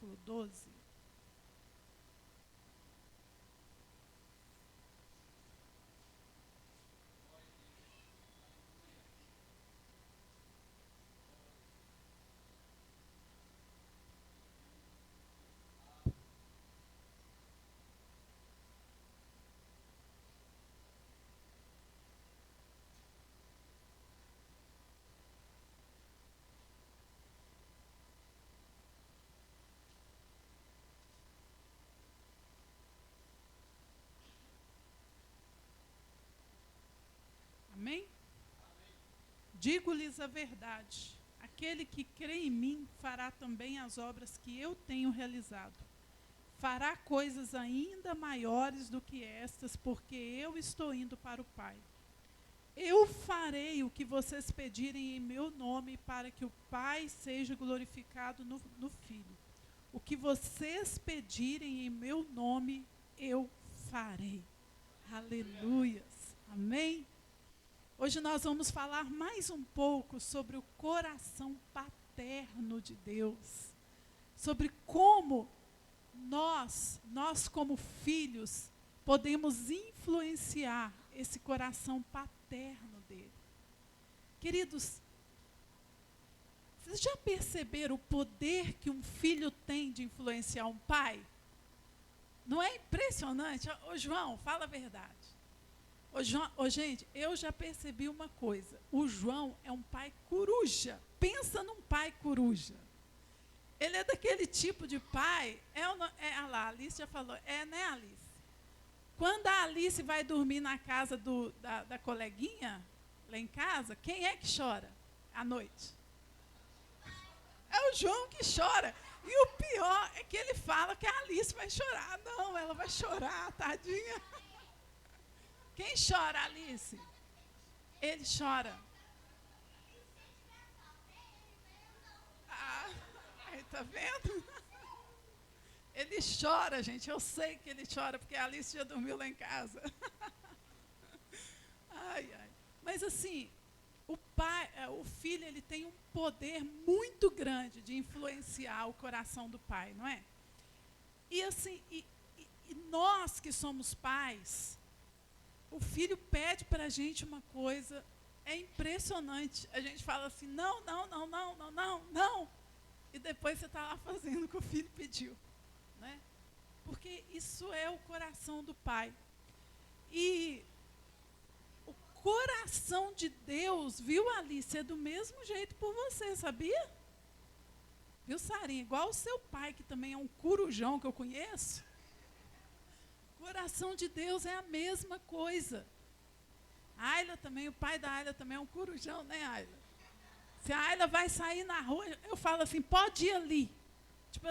versículo 12. Amém? Digo-lhes a verdade, aquele que crê em mim fará também as obras que eu tenho realizado. Fará coisas ainda maiores do que estas, porque eu estou indo para o Pai. Eu farei o que vocês pedirem em meu nome, para que o Pai seja glorificado no Filho. O que vocês pedirem em meu nome, eu farei. Aleluias. Amém? Hoje nós vamos falar mais um pouco sobre o coração paterno de Deus. Sobre como nós como filhos, podemos influenciar esse coração paterno dele. Queridos, vocês já perceberam o poder que um filho tem de influenciar um pai? Não é impressionante? Ô João, fala a verdade. Gente, eu já percebi uma coisa. O João é um pai coruja. Pensa num pai coruja. Ele é daquele tipo de pai. A Alice já falou. Né, Alice? Quando a Alice vai dormir na casa da coleguinha, lá em casa, quem é que chora à noite? É o João que chora. E o pior é que ele fala que a Alice vai chorar. Não, ela vai chorar, tadinha. Quem chora, Alice? Ele chora. Aí tá vendo? Ele chora, gente. Eu sei que ele chora, porque a Alice já dormiu lá em casa. Ai. Mas assim, o filho, ele tem um poder muito grande de influenciar o coração do pai, não é? E assim, e nós que somos pais, o filho pede para a gente uma coisa, é impressionante. A gente fala assim, não. E depois você está lá fazendo o que o filho pediu. Né? Porque isso é o coração do pai. E o coração de Deus, viu, Alice, é do mesmo jeito por você, sabia? Viu, Sarinha? Igual o seu pai, que também é um corujão que eu conheço. O coração de Deus é a mesma coisa. A Ayla também, o pai da Ayla também é um corujão, né, Ayla? Se a Ayla vai sair na rua, eu falo assim, pode ir ali. Tipo,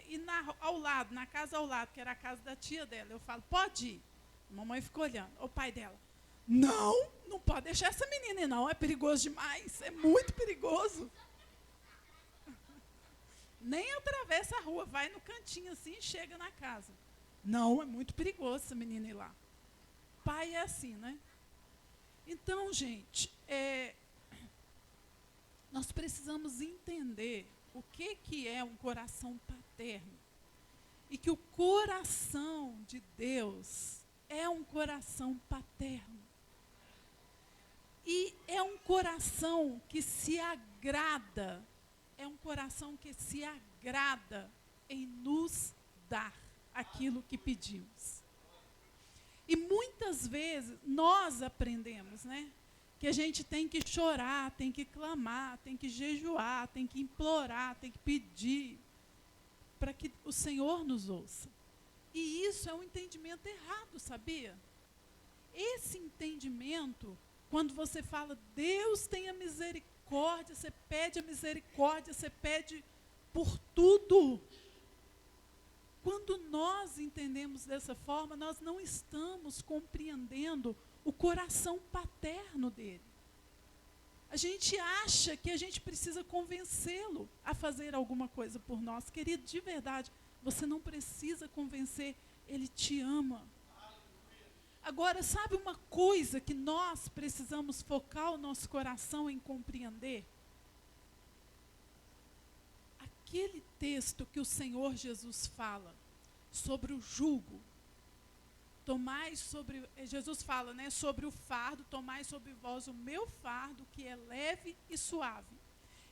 ir ao lado, na casa ao lado, que era a casa da tia dela. Eu falo, pode ir. A mamãe ficou olhando. O pai dela, não pode deixar essa menina ir, não. É perigoso demais, é muito perigoso. Nem atravessa a rua, vai no cantinho assim e chega na casa. Não, é muito perigoso essa menina ir lá. Pai é assim, né? Então, gente, nós precisamos entender o que é um coração paterno. E que o coração de Deus é um coração paterno. E é um coração que se agrada, em nos dar aquilo que pedimos. E muitas vezes nós aprendemos, né? Que a gente tem que chorar, tem que clamar, tem que jejuar, tem que implorar, tem que pedir para que o Senhor nos ouça. E isso é um entendimento errado, sabia? Esse entendimento, quando você fala, Deus tenha misericórdia, você pede a misericórdia, você pede por tudo. Quando nós entendemos dessa forma, nós não estamos compreendendo o coração paterno dele. A gente acha que a gente precisa convencê-lo a fazer alguma coisa por nós. Querido, de verdade, você não precisa convencer, ele te ama. Agora, sabe uma coisa que nós precisamos focar o nosso coração em compreender? aquele texto que o Senhor Jesus fala sobre o jugo, Jesus fala, né, sobre o fardo, tomai sobre vós o meu fardo, que é leve e suave.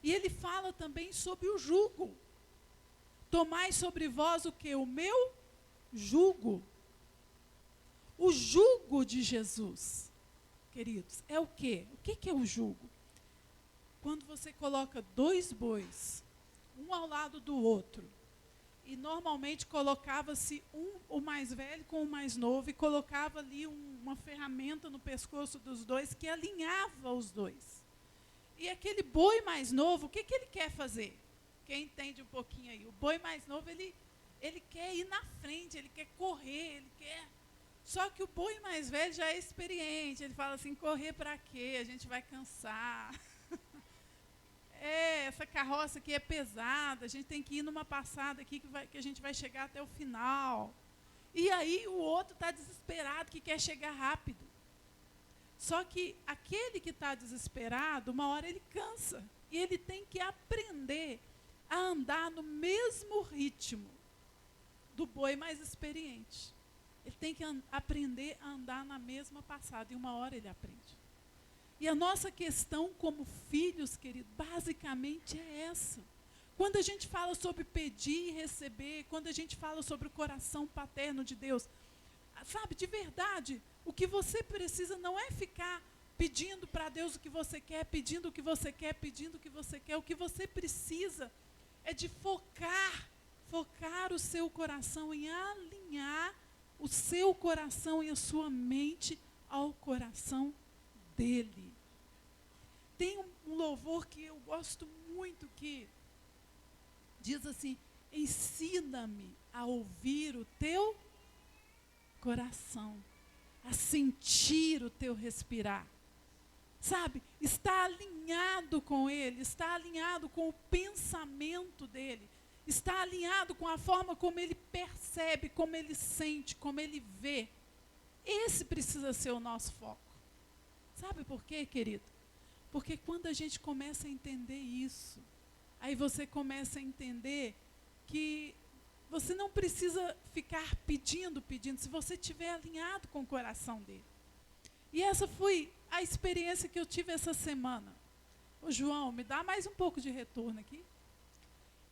E ele fala também sobre o jugo. Tomai sobre vós o que? O meu jugo. O jugo de Jesus, queridos, é o quê? O que é o jugo? Quando você coloca 2 bois, um ao lado do outro, e normalmente colocava-se o mais velho com o mais novo, e colocava ali uma ferramenta no pescoço dos dois que alinhava os dois. E aquele boi mais novo, o que ele quer fazer? Quem entende um pouquinho aí? O boi mais novo, ele quer ir na frente, ele quer correr, ele quer... Só que o boi mais velho já é experiente, ele fala assim, correr para quê? A gente vai cansar. Essa carroça aqui é pesada, a gente tem que ir numa passada aqui que a gente vai chegar até o final. E aí o outro está desesperado, que quer chegar rápido. Só que aquele que está desesperado, uma hora ele cansa. E ele tem que aprender a andar no mesmo ritmo do boi mais experiente. Ele tem que aprender a andar na mesma passada, e uma hora ele aprende. E a nossa questão como filhos, querido, basicamente é essa. Quando a gente fala sobre pedir e receber, quando a gente fala sobre o coração paterno de Deus, sabe, de verdade, o que você precisa não é ficar pedindo para Deus o que você quer, pedindo o que você quer, pedindo o que você quer. O que você precisa é de focar o seu coração em alinhar o seu coração e a sua mente ao coração dele. Tem um louvor que eu gosto muito, que diz assim, ensina-me a ouvir o teu coração, a sentir o teu respirar. Sabe, está alinhado com ele, está alinhado com o pensamento dele, está alinhado com a forma como ele percebe, como ele sente, como ele vê. Esse precisa ser o nosso foco. Sabe por quê, querido? Porque quando a gente começa a entender isso, aí você começa a entender que você não precisa ficar pedindo, se você estiver alinhado com o coração dele. E essa foi a experiência que eu tive essa semana. Ô João, me dá mais um pouco de retorno aqui.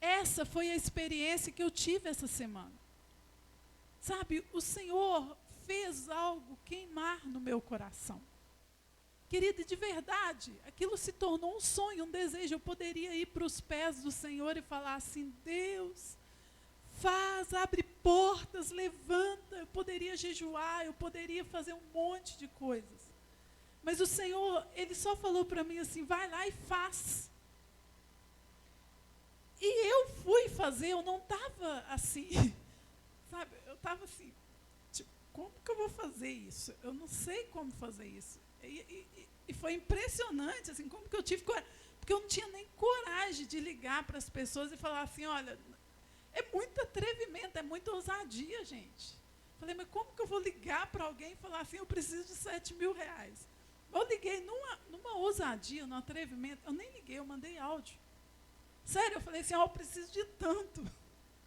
Essa foi a experiência que eu tive essa semana. Sabe, o Senhor fez algo queimar no meu coração. Querida, de verdade, aquilo se tornou um sonho, um desejo. Eu poderia ir para os pés do Senhor e falar assim, Deus, abre portas, levanta. Eu poderia jejuar, eu poderia fazer um monte de coisas. Mas o Senhor, Ele só falou para mim assim, vai lá e faz. E eu fui fazer, eu não estava assim, sabe, eu estava assim, tipo, como que eu vou fazer isso? Eu não sei como fazer isso. E foi impressionante, assim, como que eu tive coragem, porque eu não tinha nem coragem de ligar para as pessoas e falar assim, olha, é muito atrevimento, é muita ousadia, gente. Falei, mas como que eu vou ligar para alguém e falar assim, eu preciso de 7.000 reais? Eu liguei numa ousadia, num atrevimento, eu nem liguei, eu mandei áudio. Sério, eu falei assim, eu preciso de tanto,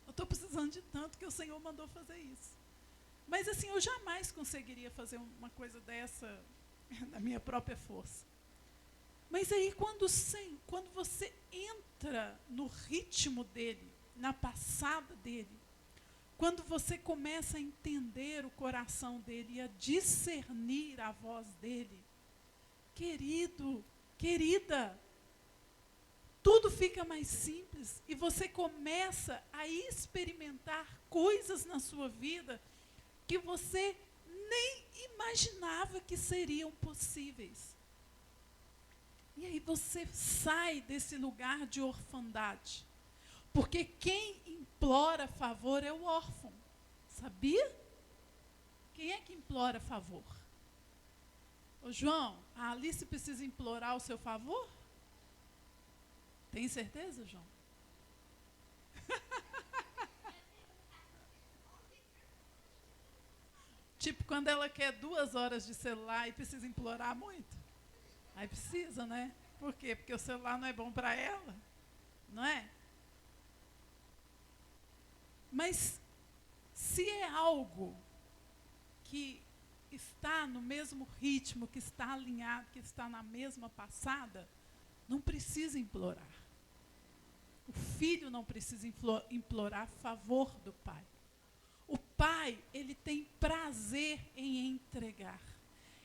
eu estou precisando de tanto que o Senhor mandou fazer isso. Mas assim, eu jamais conseguiria fazer uma coisa dessa na minha própria força. Mas aí quando você entra no ritmo dele, na passada dele, quando você começa a entender o coração dele e a discernir a voz dele, querido, querida, tudo fica mais simples e você começa a experimentar coisas na sua vida que você nem imaginava que seriam possíveis. E aí você sai desse lugar de orfandade. Porque quem implora favor é o órfão. Sabia? Quem é que implora favor? Ô João, a Alice precisa implorar o seu favor? Tem certeza, João? Tipo, quando ela quer 2 horas de celular e precisa implorar muito. Aí precisa, né? Por quê? Porque o celular não é bom para ela, não é? Mas se é algo que está no mesmo ritmo, que está alinhado, que está na mesma passada, não precisa implorar. O filho não precisa implorar favor do pai. O pai, ele tem prazer em entregar.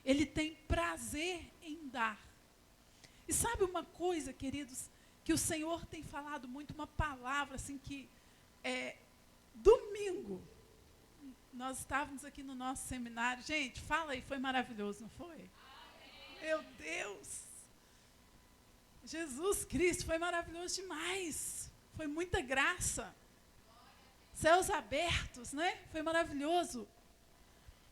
Ele tem prazer em dar. E sabe uma coisa, queridos, que o Senhor tem falado muito, uma palavra assim que domingo, nós estávamos aqui no nosso seminário. Gente, fala aí, foi maravilhoso, não foi? Amém. Meu Deus! Jesus Cristo, foi maravilhoso demais. Foi muita graça. Céus abertos, né? Foi maravilhoso.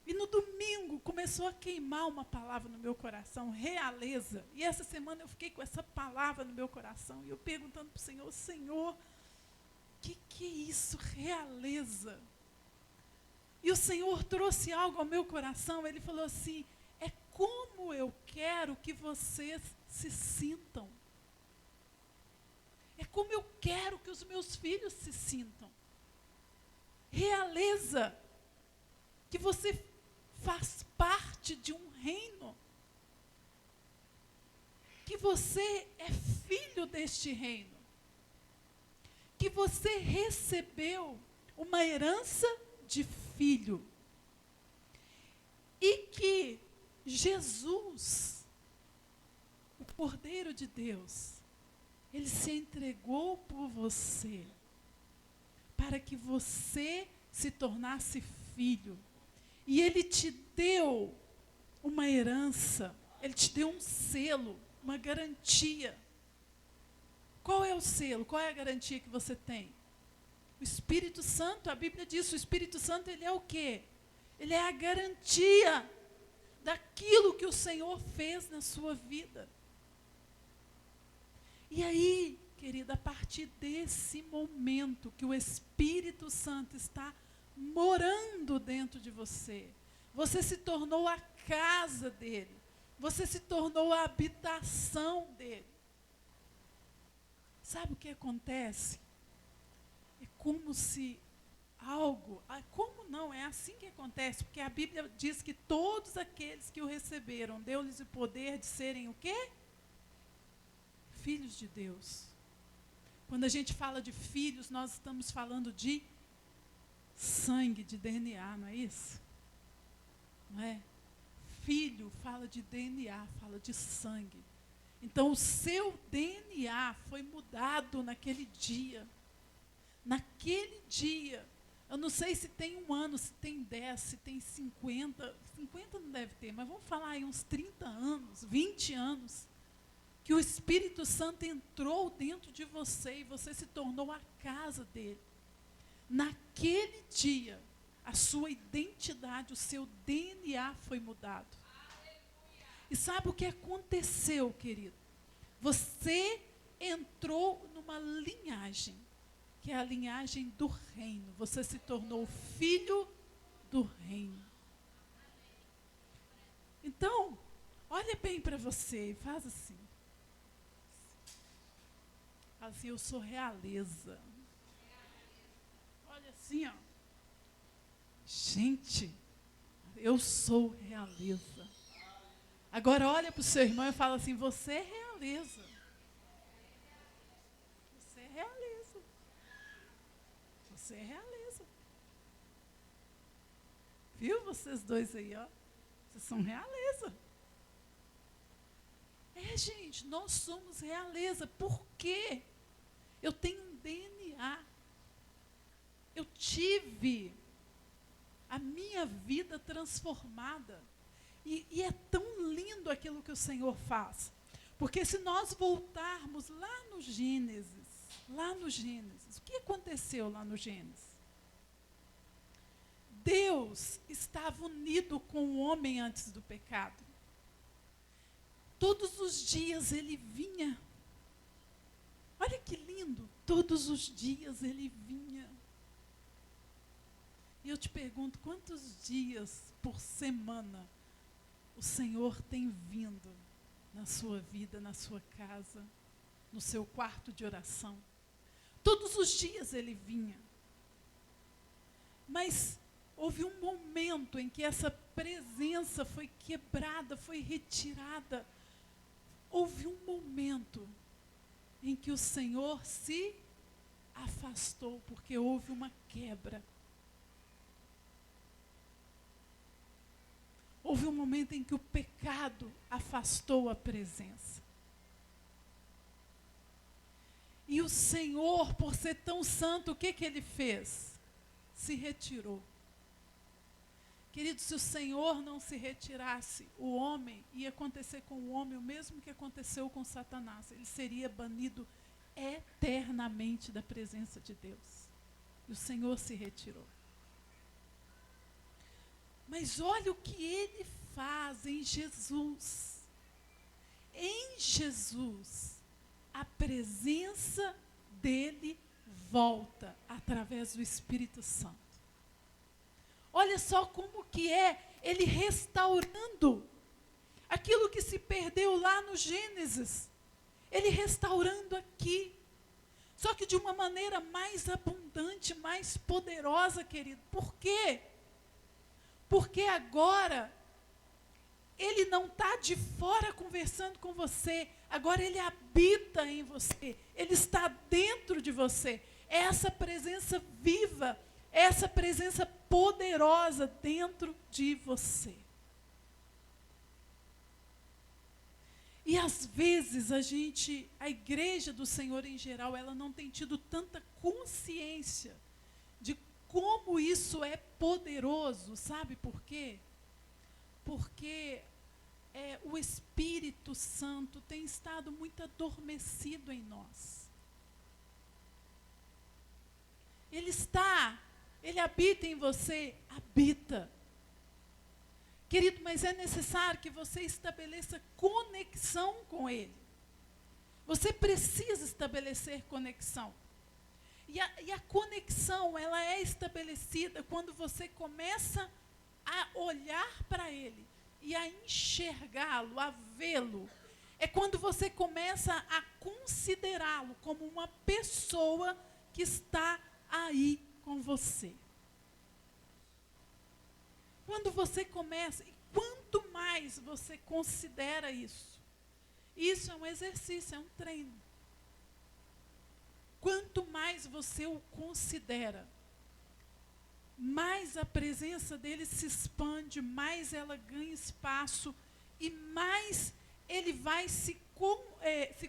E no domingo começou a queimar uma palavra no meu coração, realeza. E essa semana eu fiquei com essa palavra no meu coração. E eu perguntando para o Senhor, Senhor, o que é isso, realeza? E o Senhor trouxe algo ao meu coração. Ele falou assim, é como eu quero que vocês se sintam. É como eu quero que os meus filhos se sintam. Realeza que você faz parte de um reino, que você é filho deste reino, que você recebeu uma herança de filho, e que Jesus, o Cordeiro de Deus, ele se entregou por você, para que você se tornasse filho. E ele te deu uma herança, ele te deu um selo, uma garantia. Qual é o selo? Qual é a garantia que você tem? O Espírito Santo, a Bíblia diz, o Espírito Santo, ele é o quê? Ele é a garantia daquilo que o Senhor fez na sua vida. E aí, querida, a partir desse momento que o Espírito Santo está morando dentro de você, você se tornou a casa dele, você se tornou a habitação dele. Sabe o que acontece? É como se algo, como não, é assim que acontece, porque a Bíblia diz que todos aqueles que o receberam, deu-lhes o poder de serem o quê? Filhos de Deus. Quando a gente fala de filhos, nós estamos falando de sangue, de DNA, não é isso? Não é? Filho fala de DNA, fala de sangue. Então o seu DNA foi mudado naquele dia. Naquele dia. Eu não sei se tem 1 ano, se tem 10, se tem 50. 50 não deve ter, mas vamos falar aí uns 30 anos, 20 anos. Que o Espírito Santo entrou dentro de você e você se tornou a casa dele. Naquele dia, a sua identidade, o seu DNA foi mudado. E sabe o que aconteceu, querido? Você entrou numa linhagem, que é a linhagem do reino. Você se tornou filho do reino. Então, olha bem para você e faz assim. Faz assim, eu sou realeza. Olha assim, ó. Gente, eu sou realeza. Agora olha para o seu irmão e fala assim, você é realeza. Você é realeza. Você é realeza. Viu vocês dois aí, ó? Vocês são realeza. Gente, nós somos realeza. Por quê? Eu tenho um DNA. Eu tive a minha vida transformada. E é tão lindo aquilo que o Senhor faz. Porque se nós voltarmos lá no Gênesis, o que aconteceu lá no Gênesis? Deus estava unido com o homem antes do pecado. Todos os dias ele vinha. Olha que lindo, todos os dias ele vinha. E eu te pergunto, quantos dias por semana o Senhor tem vindo na sua vida, na sua casa, no seu quarto de oração? Todos os dias ele vinha. Mas houve um momento em que essa presença foi quebrada, foi retirada. Houve um momento em que o Senhor se afastou, porque houve uma quebra. Houve um momento em que o pecado afastou a presença. E o Senhor, por ser tão santo, o que ele fez? Se retirou. Querido, se o Senhor não se retirasse, o homem, ia acontecer com o homem o mesmo que aconteceu com Satanás. Ele seria banido eternamente da presença de Deus. E o Senhor se retirou. Mas olha o que ele faz em Jesus. Em Jesus, a presença dele volta através do Espírito Santo. Olha só como que é ele restaurando aquilo que se perdeu lá no Gênesis. Ele restaurando aqui. Só que de uma maneira mais abundante, mais poderosa, querido. Por quê? Porque agora ele não está de fora conversando com você. Agora ele habita em você. Ele está dentro de você. É essa presença viva, é essa presença poderosa dentro de você. E às vezes a igreja do Senhor em geral, ela não tem tido tanta consciência de como isso é poderoso. Sabe por quê? Porque o Espírito Santo tem estado muito adormecido em nós. Ele habita em você, habita. Querido, mas é necessário que você estabeleça conexão com Ele. Você precisa estabelecer conexão. E a conexão, ela é estabelecida quando você começa a olhar para Ele e a enxergá-lo, a vê-lo. É quando você começa a considerá-lo como uma pessoa que está aí com você. Quando você começa, e quanto mais você considera isso é um exercício, é um treino. Quanto mais você o considera, mais a presença dele se expande, mais ela ganha espaço e mais ele vai se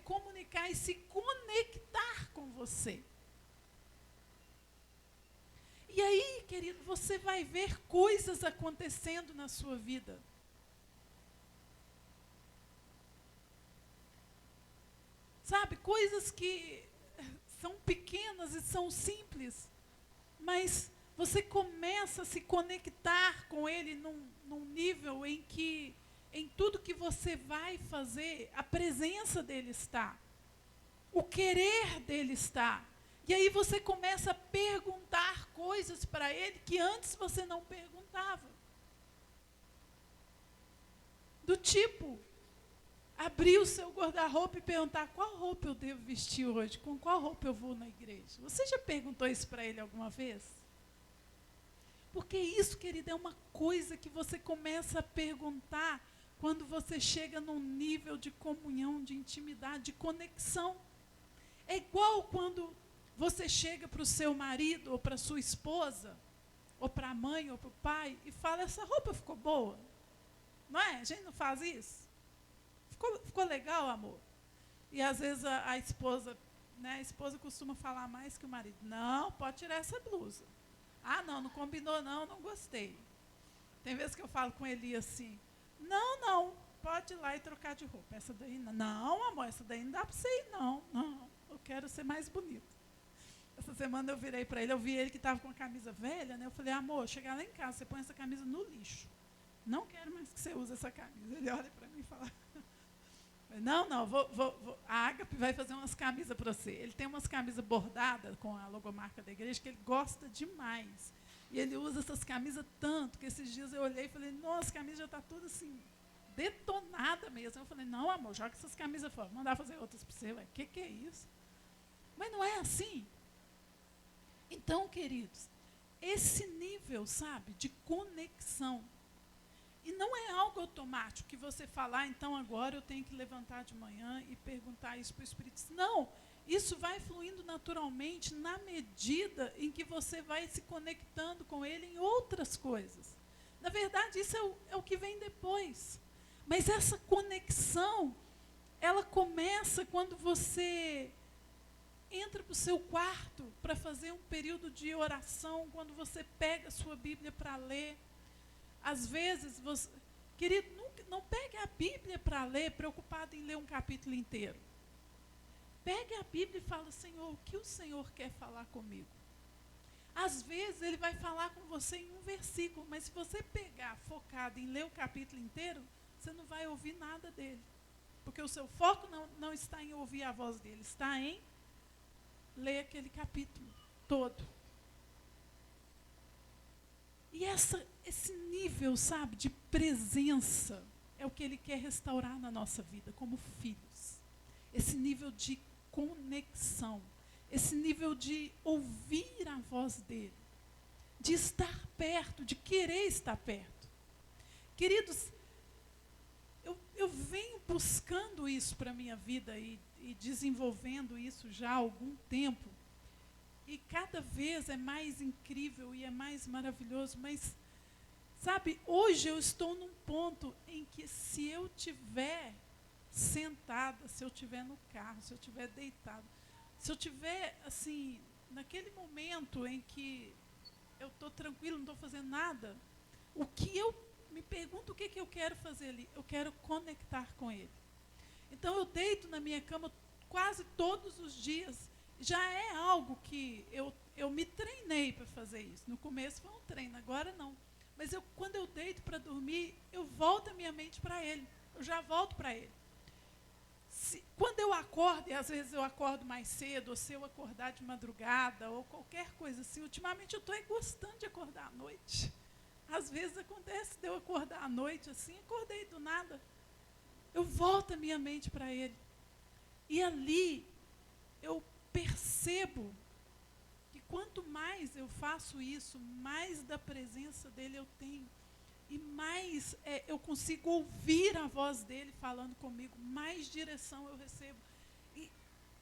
comunicar e se conectar com você. E aí, querido, você vai ver coisas acontecendo na sua vida. Sabe, coisas que são pequenas e são simples, mas você começa a se conectar com Ele num nível em que, em tudo que você vai fazer, a presença dEle está. O querer dEle está. E aí você começa a perguntar coisas para Ele que antes você não perguntava. Do tipo, abrir o seu guarda-roupa e perguntar qual roupa eu devo vestir hoje, com qual roupa eu vou na igreja. Você já perguntou isso para Ele alguma vez? Porque isso, querida, é uma coisa que você começa a perguntar quando você chega num nível de comunhão, de intimidade, de conexão. É igual quando você chega para o seu marido, ou para a sua esposa, ou para a mãe, ou para o pai, e fala, essa roupa ficou boa? Não é? A gente não faz isso? Ficou legal, amor? E às vezes a esposa, né, a esposa costuma falar mais que o marido. Não, pode tirar essa blusa. Ah, não combinou não gostei. Tem vezes que eu falo com ele assim, não, pode ir lá e trocar de roupa. Essa daí não, amor, essa daí não dá para você ir, não, eu quero ser mais bonito. Essa semana eu virei para ele, eu vi ele que estava com a camisa velha, né? Eu falei, amor, chegar lá em casa, você põe essa camisa no lixo. Não quero mais que você use essa camisa. Ele olha para mim e fala, não, a Ágape vai fazer umas camisas para você. Ele tem umas camisas bordadas com a logomarca da igreja que ele gosta demais. E ele usa essas camisas tanto, que esses dias eu olhei e falei, nossa, a camisa já está toda assim, detonada mesmo. Eu falei, não, amor, joga essas camisas fora. Mandar fazer outras para você. O que é isso? Mas não é assim. Então, queridos, esse nível, sabe, de conexão. E não é algo automático que você falar, então agora eu tenho que levantar de manhã e perguntar isso para o Espírito Santo. Não, isso vai fluindo naturalmente na medida em que você vai se conectando com ele em outras coisas. Na verdade, isso é o que vem depois. Mas essa conexão, ela começa quando você entra para o seu quarto para fazer um período de oração, quando você pega a sua Bíblia para ler. Às vezes, você, querido, não pegue a Bíblia para ler preocupado em ler um capítulo inteiro. Pegue a Bíblia e fala, Senhor, o que o Senhor quer falar comigo? Às vezes, Ele vai falar com você em um versículo, mas se você pegar focado em ler o capítulo inteiro, você não vai ouvir nada dele. Porque o seu foco não está em ouvir a voz dele, está em ler aquele capítulo todo. E esse nível, sabe, de presença é o que Ele quer restaurar na nossa vida, como filhos. Esse nível de conexão, esse nível de ouvir a voz dEle, de estar perto, de querer estar perto. Queridos, eu venho buscando isso para a minha vida e desenvolvendo isso já há algum tempo. E cada vez é mais incrível e é mais maravilhoso. Mas, sabe, hoje eu estou num ponto em que se eu estiver sentada, se eu estiver no carro, se eu estiver deitado, se eu estiver, assim, naquele momento em que eu estou tranquilo, não estou fazendo nada, o que eu me pergunto, o que eu quero fazer ali? Eu quero conectar com Ele. Então, eu deito na minha cama quase todos os dias. Já é algo que eu me treinei para fazer isso. No começo foi um treino, agora não. Mas quando eu deito para dormir, eu volto a minha mente para Ele. Eu já volto para Ele. Quando eu acordo, e às vezes eu acordo mais cedo, ou se eu acordar de madrugada, ou qualquer coisa assim, ultimamente eu estou gostando de acordar à noite. Às vezes acontece de eu acordar à noite assim, acordei do nada. Eu volto a minha mente para Ele. E ali eu percebo que quanto mais eu faço isso, mais da presença dEle eu tenho. E mais eu consigo ouvir a voz dEle falando comigo, mais direção eu recebo. E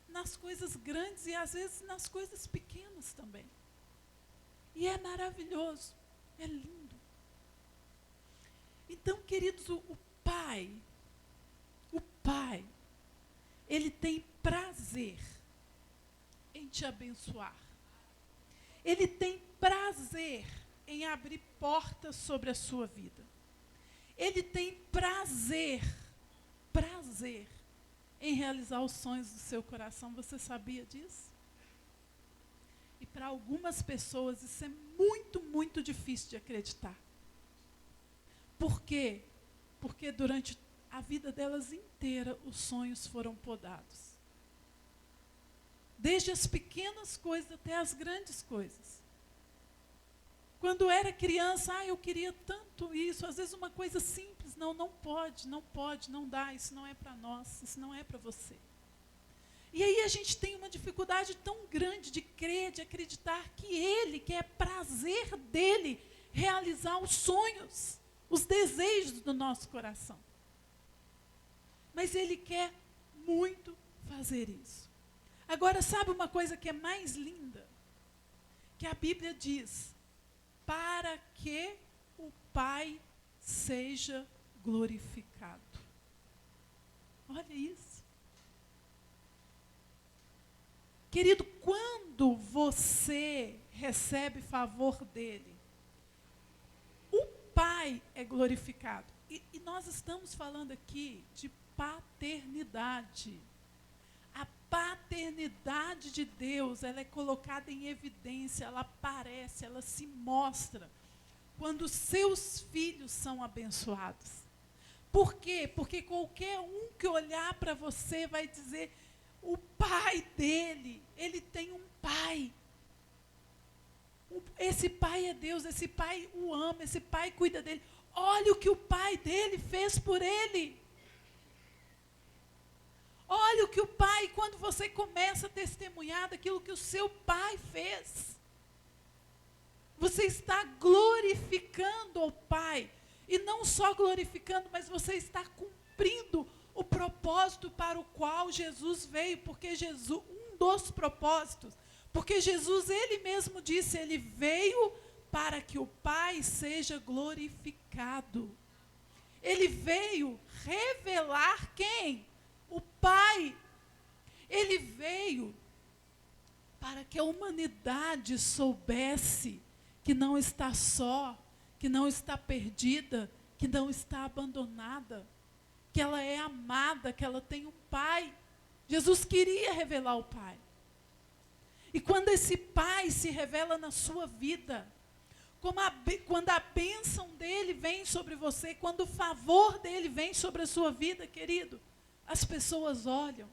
nas coisas grandes e às vezes nas coisas pequenas também. E é maravilhoso, é lindo. Então, queridos, o Pai, Ele tem prazer em te abençoar. Ele tem prazer em abrir portas sobre a sua vida. Ele tem prazer em realizar os sonhos do seu coração. Você sabia disso? E para algumas pessoas isso é muito, muito difícil de acreditar. Por quê? Porque durante a vida delas inteira os sonhos foram podados. Desde as pequenas coisas até as grandes coisas. Quando eu era criança, eu queria tanto isso. Às vezes uma coisa simples, não pode, não dá, isso não é para nós, isso não é para você. E aí a gente tem uma dificuldade tão grande de crer, de acreditar que Ele, que é prazer dEle, realizar os sonhos, os desejos do nosso coração. Mas Ele quer muito fazer isso. Agora, sabe uma coisa que é mais linda? Que a Bíblia diz, para que o Pai seja glorificado. Olha isso. Querido, quando você recebe favor dEle, o Pai é glorificado. E nós estamos falando aqui de paternidade. A paternidade de Deus, ela é colocada em evidência, ela aparece, ela se mostra quando seus filhos são abençoados. Por quê? Porque qualquer um que olhar para você vai dizer, o pai dele, ele tem um pai. Esse pai é Deus, esse pai o ama, esse pai cuida dele. Olha o que o pai dele fez por ele. Olha o que o pai, quando você começa a testemunhar daquilo que o seu pai fez, Você está glorificando ao Pai. E não só glorificando, mas você está cumprindo o propósito para o qual Jesus veio. Porque Jesus, um dos propósitos, porque Jesus, ele mesmo disse, ele veio para que o Pai seja glorificado. Ele veio revelar quem? O Pai. Ele veio para que a humanidade soubesse que não está só, que não está perdida, que não está abandonada, que ela é amada, que ela tem um Pai. Jesus queria revelar o Pai. E quando esse Pai se revela na sua vida, quando a bênção dele vem sobre você, quando o favor dele vem sobre a sua vida, querido, as pessoas olham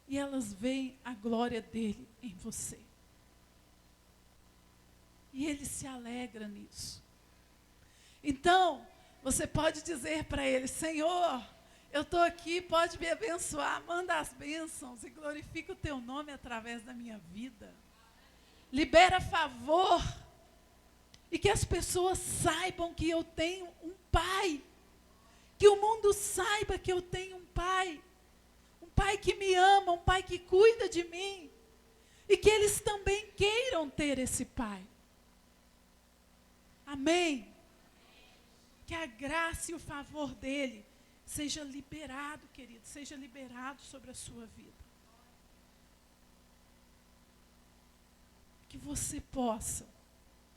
e elas veem a glória dele em você. E ele se alegra nisso. Então, você pode dizer para ele: Senhor, eu estou aqui, pode me abençoar, manda as bênçãos e glorifica o teu nome através da minha vida. Libera favor. E que as pessoas saibam que eu tenho um Pai. Que o mundo saiba que eu tenho um Pai. Um Pai que me ama, um Pai que cuida de mim. E que eles também queiram ter esse Pai. Amém? Que a graça e o favor dele seja liberado, querido, seja liberado sobre a sua vida. Que você possa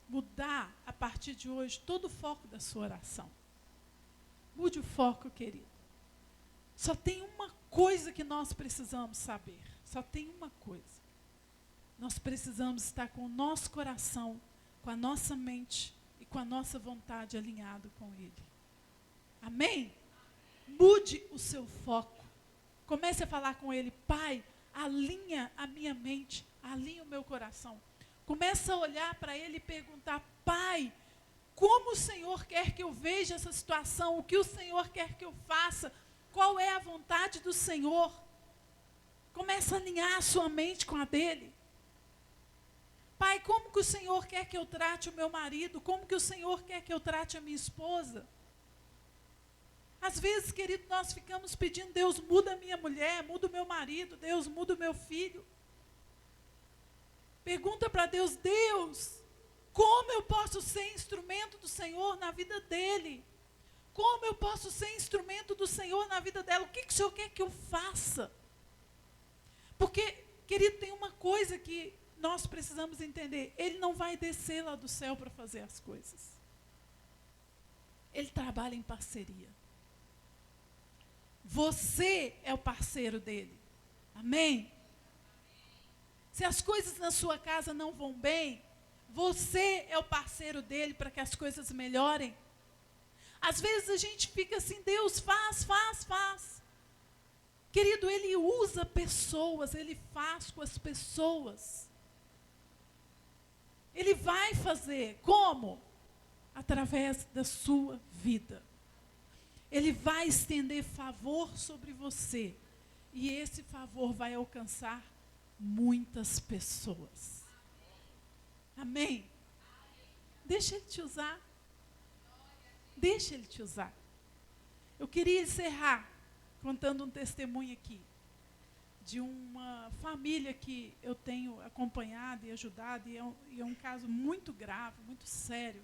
mudar a partir de hoje todo o foco da sua oração. Mude o foco, querido. Só tem uma coisa que nós precisamos saber. Só tem uma coisa. Nós precisamos estar com o nosso coração, com a nossa mente e com a nossa vontade alinhado com Ele. Amém? Mude o seu foco. Comece a falar com Ele: Pai, alinha a minha mente, alinha o meu coração. Começa a olhar para Ele e perguntar: Pai, como o Senhor quer que eu veja essa situação? O que o Senhor quer que eu faça? Qual é a vontade do Senhor? Começa a alinhar a sua mente com a dele. Pai, como que o Senhor quer que eu trate o meu marido? Como que o Senhor quer que eu trate a minha esposa? Às vezes, querido, nós ficamos pedindo: Deus, muda a minha mulher, muda o meu marido, Deus, muda o meu filho. Pergunta para Deus: Deus, como eu posso ser instrumento do Senhor na vida dele? Como eu posso ser instrumento do Senhor na vida dela? O que o Senhor quer que eu faça? Porque, querido, tem uma coisa que nós precisamos entender: Ele não vai descer lá do céu para fazer as coisas. Ele trabalha em parceria. Você é o parceiro dele. Amém? Se as coisas na sua casa não vão bem, você é o parceiro dele para que as coisas melhorem. Às vezes a gente fica assim: Deus, faz. Querido, Ele usa pessoas, Ele faz com as pessoas. Ele vai fazer. Como? Através da sua vida. Ele vai estender favor sobre você. E esse favor vai alcançar muitas pessoas. Amém? Deixa Ele te usar. Deixa Ele te usar. Eu queria encerrar contando um testemunho aqui de uma família que eu tenho acompanhado e ajudado, e é um caso muito grave, muito sério,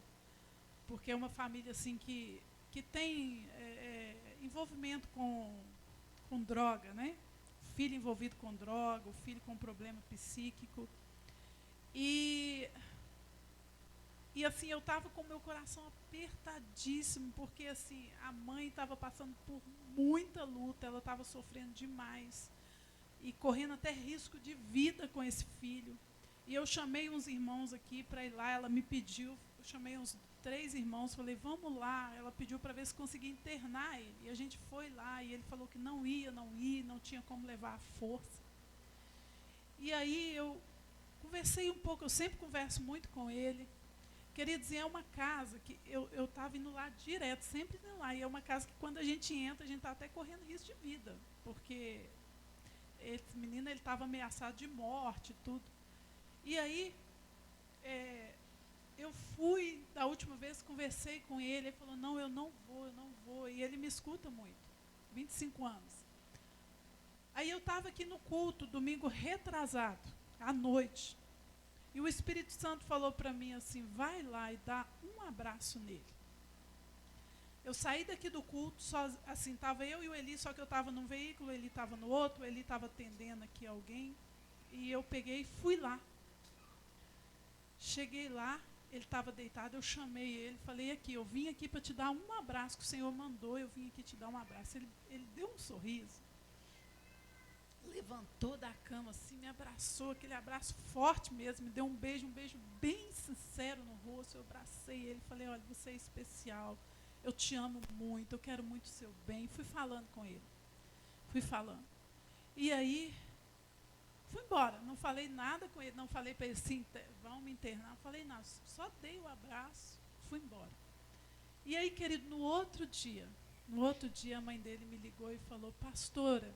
porque é uma família assim que tem envolvimento com droga, né? O filho envolvido com droga, o filho com problema psíquico. E assim, eu estava com o meu coração apertadíssimo, porque assim, a mãe estava passando por muita luta, ela estava sofrendo demais, e correndo até risco de vida com esse filho. E eu chamei uns irmãos aqui para ir lá, ela me pediu, eu chamei uns 3 irmãos, falei: vamos lá. Ela pediu para ver se conseguia internar ele, e a gente foi lá, e ele falou que não ia, não tinha como levar à força. E aí eu conversei um pouco, eu sempre converso muito com ele. Queridos, e é uma casa que eu estava indo lá direto, sempre indo lá. E é uma casa que quando a gente entra, a gente está até correndo risco de vida. Porque esse menino estava ameaçado de morte e tudo. E aí, eu fui última vez conversei com ele, ele falou, não, eu não vou. E ele me escuta muito, 25 anos. Aí eu estava aqui no culto, domingo retrasado, à noite. E o Espírito Santo falou para mim assim, vai lá e dá um abraço nele. Eu saí daqui do culto, só, assim, estava eu e o Eli, só que eu estava num veículo, ele estava no outro, ele estava atendendo aqui alguém. E eu peguei e fui lá. Cheguei lá, ele estava deitado, eu chamei ele, falei aqui, eu vim aqui para te dar um abraço, que o Senhor mandou, eu vim aqui te dar um abraço. Ele deu um sorriso, levantou da cama assim, me abraçou, aquele abraço forte mesmo, me deu um beijo bem sincero no rosto. Eu abracei ele, falei, olha, você é especial, eu te amo muito, eu quero muito o seu bem. Fui falando com ele, e aí fui embora, não falei nada com ele, não falei para ele assim, vão me internar, não falei nada, só dei o abraço, fui embora. E aí, querido, no outro dia a mãe dele me ligou e falou, pastora,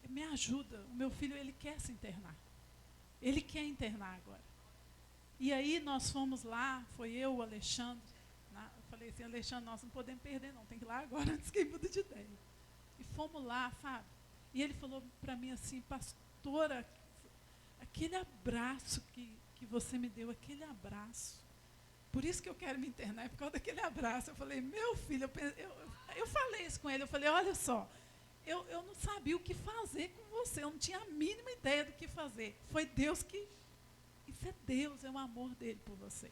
me ajuda, o meu filho, ele quer se internar, ele quer internar agora. E aí nós fomos lá, foi eu, o Alexandre, eu falei assim, Alexandre, nós não podemos perder não, tem que ir lá agora antes que ele mude de ideia. E fomos lá, Fábio. E ele falou para mim assim, pastora, aquele abraço que você me deu, aquele abraço, por isso que eu quero me internar, é por causa daquele abraço. Eu falei, meu filho, eu falei isso com ele, eu falei, olha só, eu não sabia o que fazer com você, eu não tinha a mínima ideia do que fazer. Foi Deus que, isso é Deus, é o amor dele por você.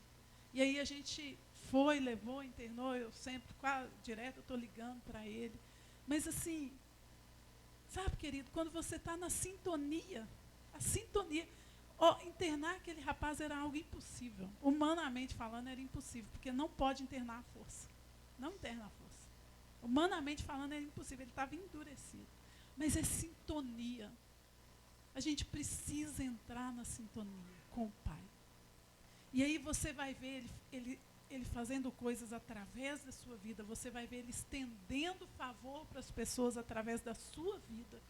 E aí a gente foi, levou, internou, eu sempre, quase direto, eu estou ligando para ele. Mas assim, sabe, querido, quando você está na sintonia, internar aquele rapaz era algo impossível. Humanamente falando, era impossível, porque não pode internar à força. Não interna à força. Humanamente falando, era impossível, ele estava endurecido. Mas é sintonia. A gente precisa entrar na sintonia com o Pai. E aí você vai ver ele fazendo coisas através da sua vida, você vai ver ele estendendo favor para as pessoas através da sua vida.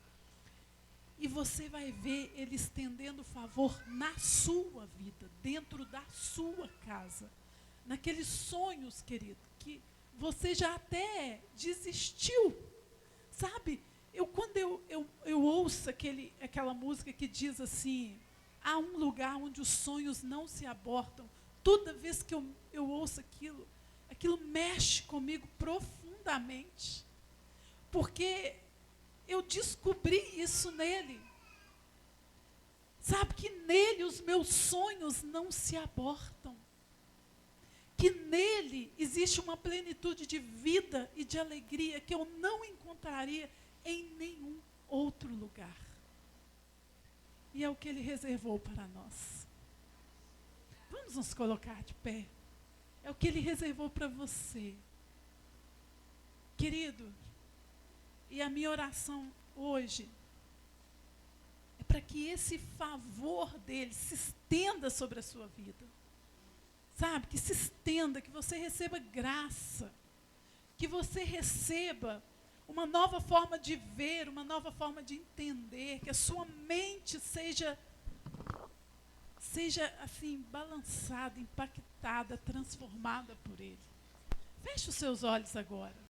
E você vai ver ele estendendo favor na sua vida, dentro da sua casa. Naqueles sonhos, querido, que você já até desistiu. Sabe, quando eu ouço aquela música que diz assim, há um lugar onde os sonhos não se abortam. Toda vez que eu ouço aquilo mexe comigo profundamente. Porque eu descobri isso nele. Sabe que nele os meus sonhos não se abortam. Que nele existe uma plenitude de vida e de alegria que eu não encontraria em nenhum outro lugar. E é o que ele reservou para nós. Vamos nos colocar de pé. É o que ele reservou para você. Querido, e a minha oração hoje é para que esse favor dele se estenda sobre a sua vida. Sabe, que se estenda, que você receba graça, que você receba uma nova forma de ver, uma nova forma de entender, que a sua mente seja assim, balançada, impactada, transformada por ele. Feche os seus olhos agora.